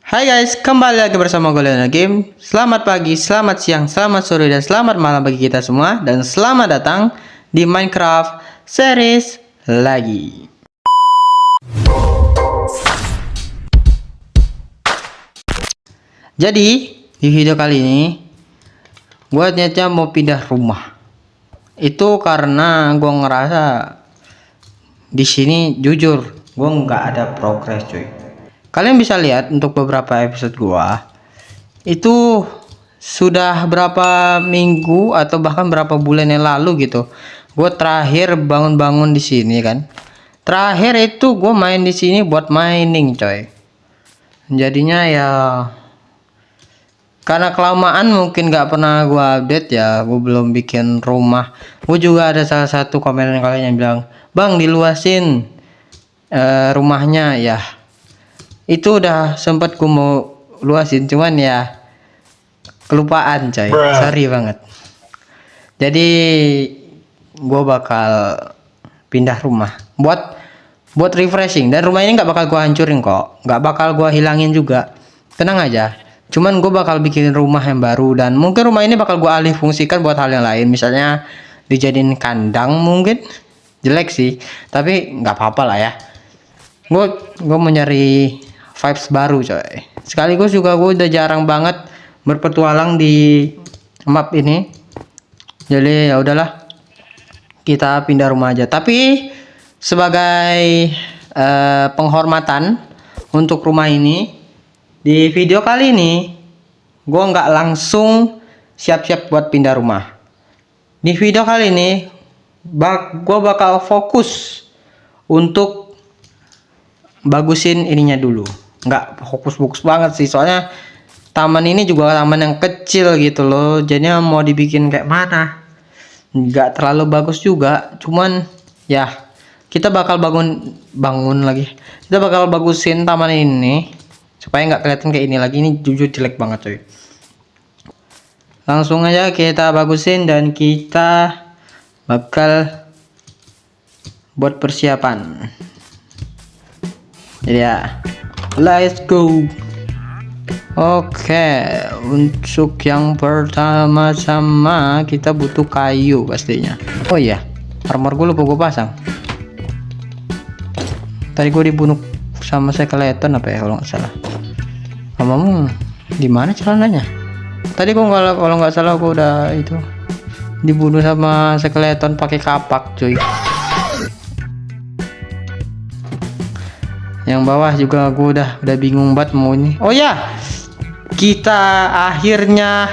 Hai guys, kembali lagi bersama gue Leonardo Game. Selamat pagi, selamat siang, selamat sore, dan selamat malam bagi kita semua. Dan selamat datang di Minecraft series lagi. Jadi, di video kali ini gue niatnya mau pindah rumah. Itu karena gue ngerasa di sini jujur gue nggak ada progres cuy. Kalian bisa lihat untuk beberapa episode gua itu sudah berapa minggu atau bahkan berapa bulan yang lalu gitu. Gue terakhir bangun-bangun di sini kan. Terakhir itu gue main di sini buat mining coy. Jadinya ya karena kelamaan mungkin nggak pernah gue update ya. Gue belum bikin rumah. Gue juga ada salah satu komen kalian yang bilang, "Bang, diluasin rumahnya ya." Itu udah sempet gue mau luasin, cuman ya kelupaan coy. Sorry banget. Jadi gue bakal pindah rumah buat refreshing, dan rumah ini nggak bakal gue hancurin kok, nggak bakal gue hilangin juga, tenang aja. Cuman gue bakal bikin rumah yang baru, dan mungkin rumah ini bakal gue alih fungsikan buat hal yang lain, misalnya dijadiin kandang. Mungkin jelek sih, tapi nggak apa-apa lah ya. Gue mau nyari vibes baru coy. Sekaligus juga gue udah jarang banget berpetualang di map ini. Jadi ya udahlah, kita pindah rumah aja. Tapi sebagai penghormatan untuk rumah ini, di video kali ini gue nggak langsung siap-siap buat pindah rumah. Di video kali ini gue bakal fokus untuk bagusin ininya dulu. Nggak fokus banget sih, soalnya taman ini juga taman yang kecil gitu loh. Jadinya mau dibikin kayak mana, nggak terlalu bagus juga. Cuman ya kita bakal bangun lagi. Kita bakal bagusin taman ini supaya nggak kelihatan kayak ini lagi. Ini jujur jelek banget coy. Langsung aja kita bagusin dan kita bakal buat persiapan. Jadi ya, let's go. Oke, untuk yang pertama-tama kita butuh kayu pastinya. Oh iya, armor gue lupa gue pasang. Tadi gue dibunuh sama skeleton apa ya kalau nggak salah. Kamu di mana celananya? Tadi gue kalau nggak salah gue udah itu dibunuh sama skeleton pakai kapak cuy. Yang bawah juga gue udah bingung banget mau ini. Oh ya, kita akhirnya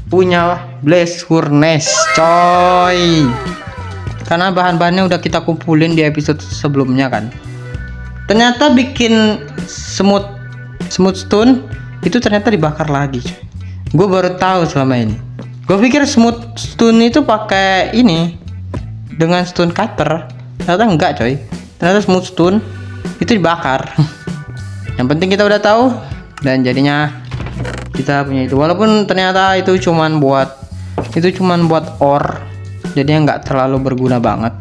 punya blaze furnace coy. Karena bahan-bahannya udah kita kumpulin di episode sebelumnya kan. Ternyata bikin smooth stone itu ternyata dibakar lagi coy. Gue baru tahu selama ini. Gue pikir smooth stone itu pakai ini dengan stone cutter. Ternyata enggak coy. Ternyata smooth stone itu dibakar. Yang penting kita udah tahu, dan jadinya kita punya itu. Walaupun ternyata itu cuman buat ore, jadinya nggak terlalu berguna banget.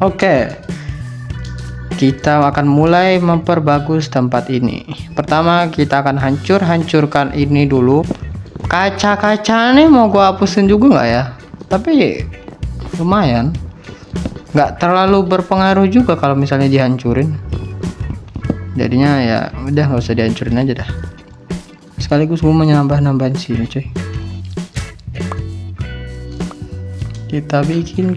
Oke, kita akan mulai memperbagus tempat ini. Pertama kita akan hancurkan ini dulu. Kaca-kaca nih mau gua hapusin juga nggak ya? Tapi lumayan, nggak terlalu berpengaruh juga kalau misalnya dihancurin. Jadinya ya udah nggak usah dihancurin aja dah. Sekaligus gue menambah-nambahin sini cuy. Kita bikin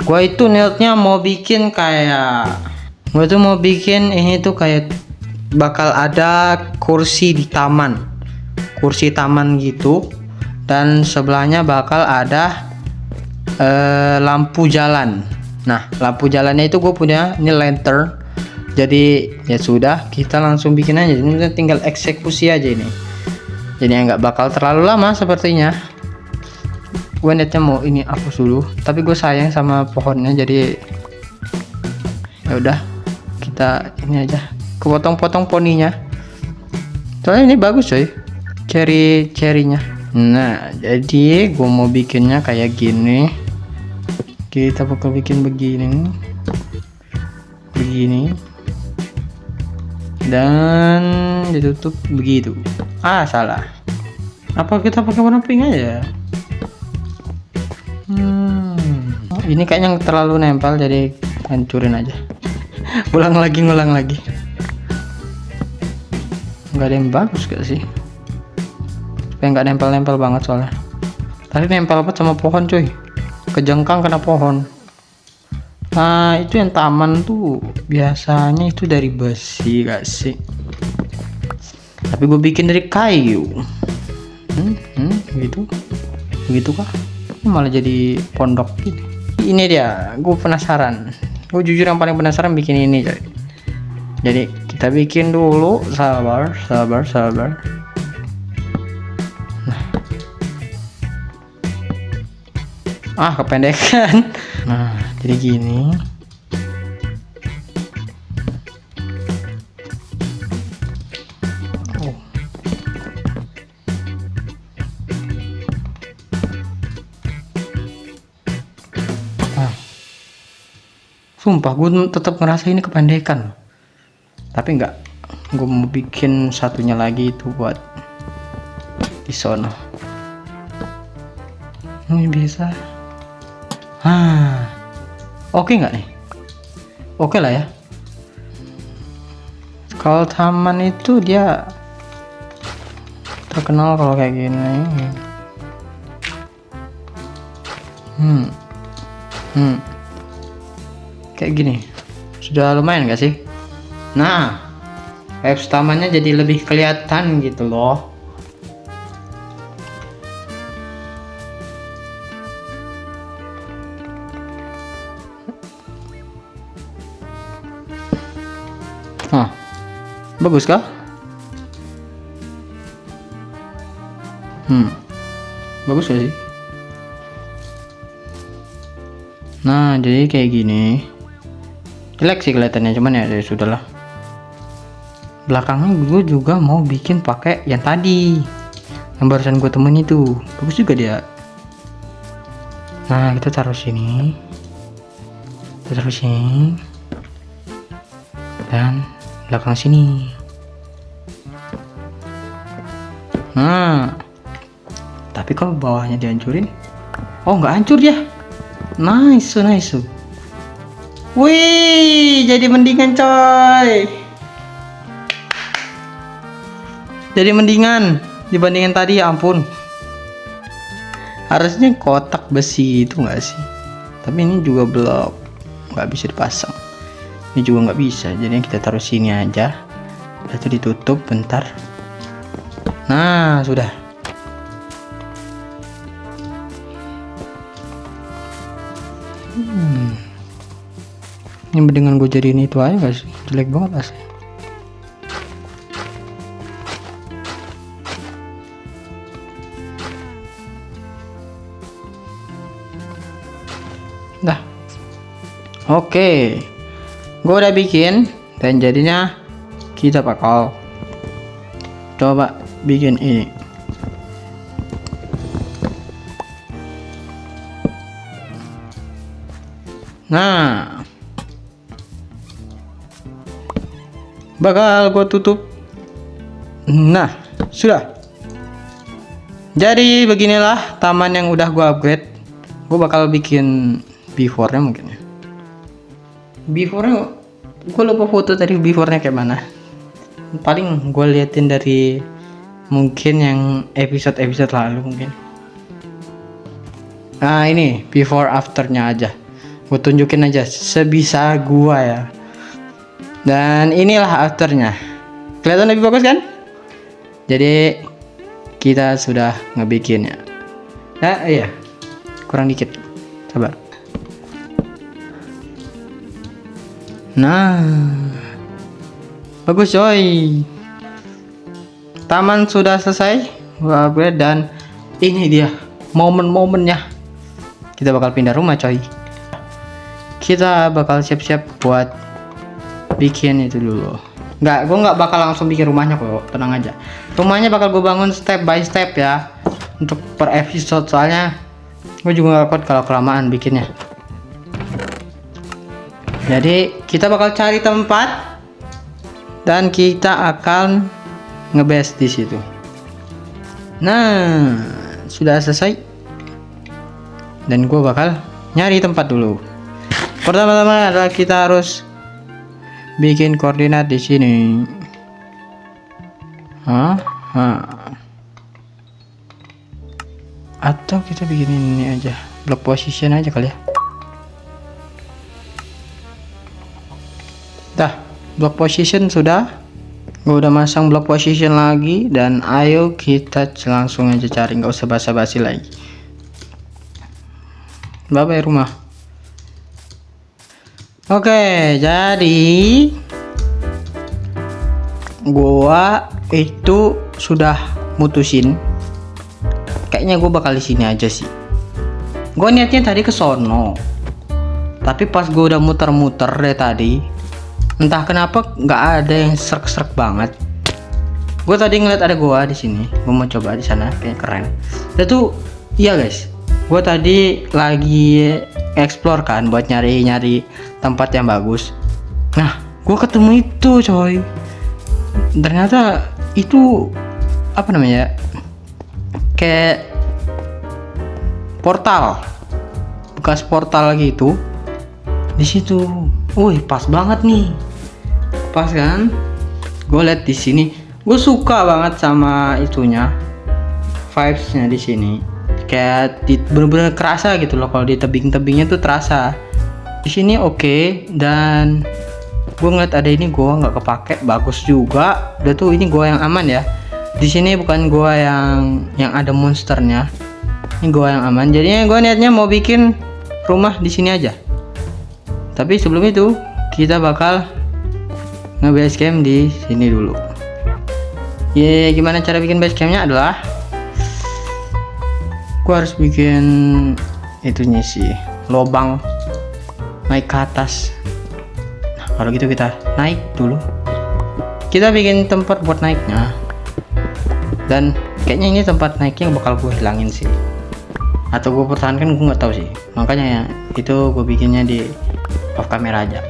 gua itu niatnya mau bikin kayak, gua tuh mau bikin ini tuh kayak bakal ada kursi di taman, kursi taman gitu. Dan sebelahnya bakal ada lampu jalan. Nah, lampu jalannya itu gue punya ini lantern. Jadi ya sudah, kita langsung bikin aja. Ini tinggal eksekusi aja ini. Jadi nggak bakal terlalu lama sepertinya. Gue netnya mau ini hapus dulu, tapi gue sayang sama pohonnya, jadi ya udah kita ini aja, kepotong-potong poninya. Soalnya ini bagus coy, cherry-nya. Nah, jadi gue mau bikinnya kayak gini. Kita bakal bikin begini. gini dan ditutup begitu. Salah. Apa kita pakai warna pink aja? Ini kayaknya terlalu nempel, jadi hancurin aja. Ngulang lagi. Nggak ada yang bagus gak sih? Supaya nggak nempel-nempel banget soalnya. Tadi nempel banget sama pohon cuy. Kejengkang kena pohon. Nah itu yang taman tuh biasanya itu dari besi gak sih? Tapi gue bikin dari kayu. Begitu kah? Malah jadi pondok gitu. Ini dia, gue penasaran. Gue jujur yang paling penasaran bikin ini coy. Jadi kita bikin dulu, sabar. Nah, kependekan. Nah, jadi gini. Sumpah gue tetap ngerasa ini kependekan. Tapi enggak, gue mau bikin satunya lagi itu buat di sono. Ini bisa. Oke nggak nih? Oke lah ya. Kalau taman itu dia terkenal kalau kayak gini. Kayak gini sudah lumayan gak sih? Nah, vibes tamannya jadi lebih kelihatan gitu loh. Bagus kah? Bagus gak sih? Nah, jadi kayak gini. Jelek sih kelihatannya, cuman ya sudahlah. Belakangnya gue juga mau bikin pakai yang tadi, yang barusan gue temen itu. Bagus juga dia. Nah, kita taruh sini. Dan belakang sini. Nah, tapi kalau bawahnya dihancurin, nggak hancur ya. Nice. Wih, jadi mendingan coy. Jadi mendingan dibandingin tadi, ya ampun. Harusnya kotak besi itu nggak sih? Tapi ini juga blok, nggak bisa dipasang. Ini juga nggak bisa, jadi kita taruh sini aja. Itu ditutup bentar. Nah, sudah. Ini mendingan gue jadiin itu aja gak sih? Jelek banget asli. Dah. Oke. Gue udah bikin dan jadinya kita bakal coba bikin ini. Nah, bakal gue tutup. Nah, sudah. Jadi beginilah taman yang udah gue upgrade. Gue bakal bikin before-nya mungkin ya. Before-nya gue lupa foto tadi, before-nya kayak mana. Paling gue liatin dari mungkin yang episode lalu mungkin. Nah, ini before afternya aja. Gue tunjukin aja sebisa gua ya. Dan inilah afternya. Kelihatan lebih bagus kan? Jadi kita sudah ngebikinnya. Nah, iya. Kurang dikit. Sabar. Nah, bagus coy. Taman sudah selesai gua upgrade dan ini dia momen-momennya. Kita bakal pindah rumah coy. Kita bakal siap-siap buat bikin itu dulu. Gue nggak bakal langsung bikin rumahnya kok, tenang aja. Rumahnya bakal gue bangun step by step ya, untuk per episode, soalnya gue juga nggak kuat kalau kelamaan bikinnya. Jadi kita bakal cari tempat dan kita akan ngebase di situ. Nah, sudah selesai. Dan gue bakal nyari tempat dulu. Pertama-tama adalah kita harus bikin koordinat di sini. Atau kita bikin ini aja, block position aja kali ya. Dah, block position sudah. Gue udah masang block position lagi, dan ayo kita langsung aja cari, nggak usah basa-basi lagi. Bapak rumah. Oke, jadi gua itu sudah mutusin kayaknya gue bakal di sini aja sih. Gue niatnya tadi ke sono, tapi pas gue udah muter-muter deh tadi, entah kenapa nggak ada yang serak-serak banget. Gue tadi ngeliat ada gua di sini, gue mau coba di sana, kayak keren. Dan tuh, iya guys, gue tadi lagi explore kan buat nyari-nyari tempat yang bagus. Nah, gue ketemu itu coy. Ternyata itu apa namanya? Kayak portal, bekas portal gitu. Di situ, wih pas banget nih, pas kan? Gue liat di sini, gue suka banget sama itunya, vibesnya di sini. Kayak bener-bener kerasa gitu loh, kalau di tebing-tebingnya tuh terasa. Di sini oke, dan gue ngeliat ada ini gua nggak kepake, bagus juga. Udah tuh ini gua yang aman ya. Di sini bukan gua yang ada monsternya. Ini gua yang aman. Jadinya gua niatnya mau bikin rumah di sini aja. Tapi sebelum itu kita bakal nge-base camp di sini dulu. Gimana cara bikin base campnya adalah gua harus bikin itunya sih, lobang naik ke atas. Nah, kalau gitu kita naik dulu. Kita bikin tempat buat naiknya. Dan kayaknya ini tempat naiknya bakal gue hilangin sih, atau gue pertahankan, gue nggak tahu sih. Makanya ya itu gue bikinnya di off camera aja.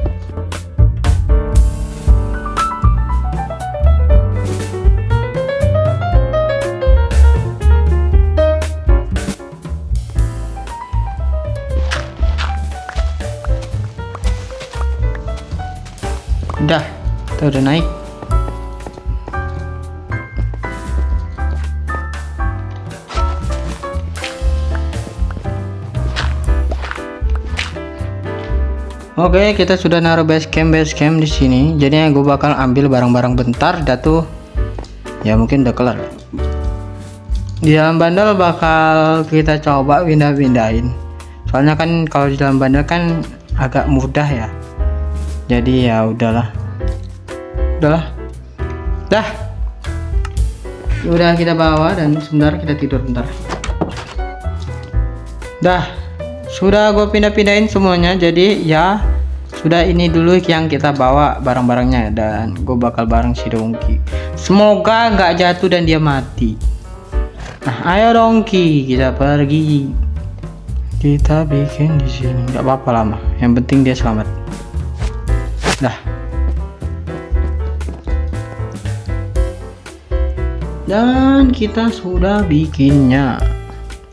Udah, kita udah naik. Oke, kita sudah naruh base camp di sini. Jadinya gue bakal ambil barang-barang bentar. Datu, ya mungkin udah kelar. Di dalam bandel bakal kita coba pindah-pindahin. Soalnya kan kalau di dalam bandel kan agak mudah ya. Jadi ya udahlah. Dah. Udah kita bawa, dan sebentar kita tidur bentar. Dah. Sudah gue pindah-pindahin semuanya, jadi ya sudah ini dulu yang kita bawa barang-barangnya, dan gue bakal bareng si Dongki. Semoga nggak jatuh dan dia mati. Nah, ayo Dongki, kita pergi. Kita bikin di sini, nggak apa-apa lama. Yang penting dia selamat. Dah. Dan kita sudah bikinnya.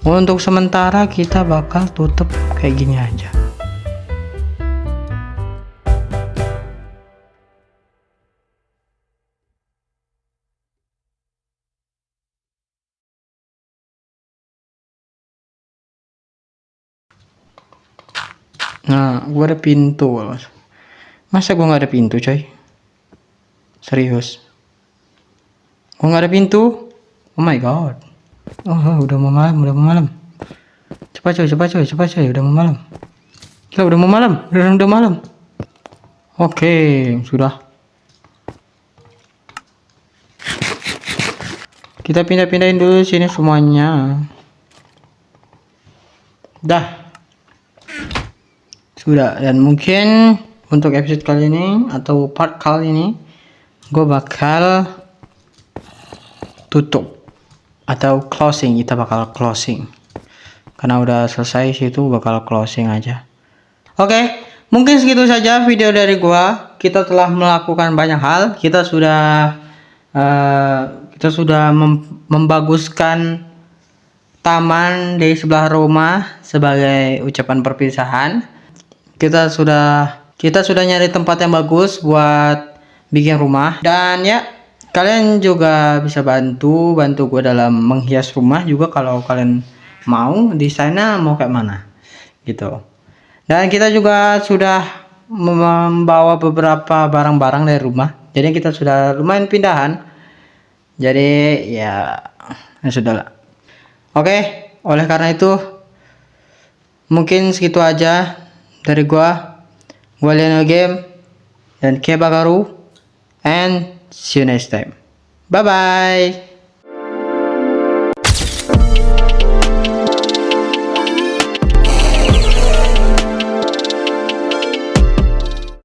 Untuk sementara kita bakal tutup kayak gini aja. Nah, gua ada pintu. Masa gua nggak ada pintu, coy? Serius? Gua nggak ada pintu? Oh my god. Oh, udah mau malam. Cepat coy, udah mau malam. Gila, udah mau malam. Oke, sudah. Kita pindah-pindahin dulu sini semuanya. Dah. Sudah, dan mungkin untuk episode kali ini atau part kali ini gue bakal tutup atau closing. Kita bakal closing karena udah selesai situ, bakal closing aja. Oke, Mungkin segitu saja video dari gua. Kita telah melakukan banyak hal. Kita sudah membaguskan taman di sebelah rumah sebagai ucapan perpisahan. Kita sudah nyari tempat yang bagus buat bikin rumah, dan ya kalian juga bisa bantu gue dalam menghias rumah juga kalau kalian mau desainnya mau kayak mana gitu. Dan kita juga sudah membawa beberapa barang-barang dari rumah, jadi kita sudah lumayan pindahan, jadi ya sudahlah. Oke, oleh karena itu mungkin segitu aja dari gua Lionel Game dan Kebakaru, and see you next time. Bye bye.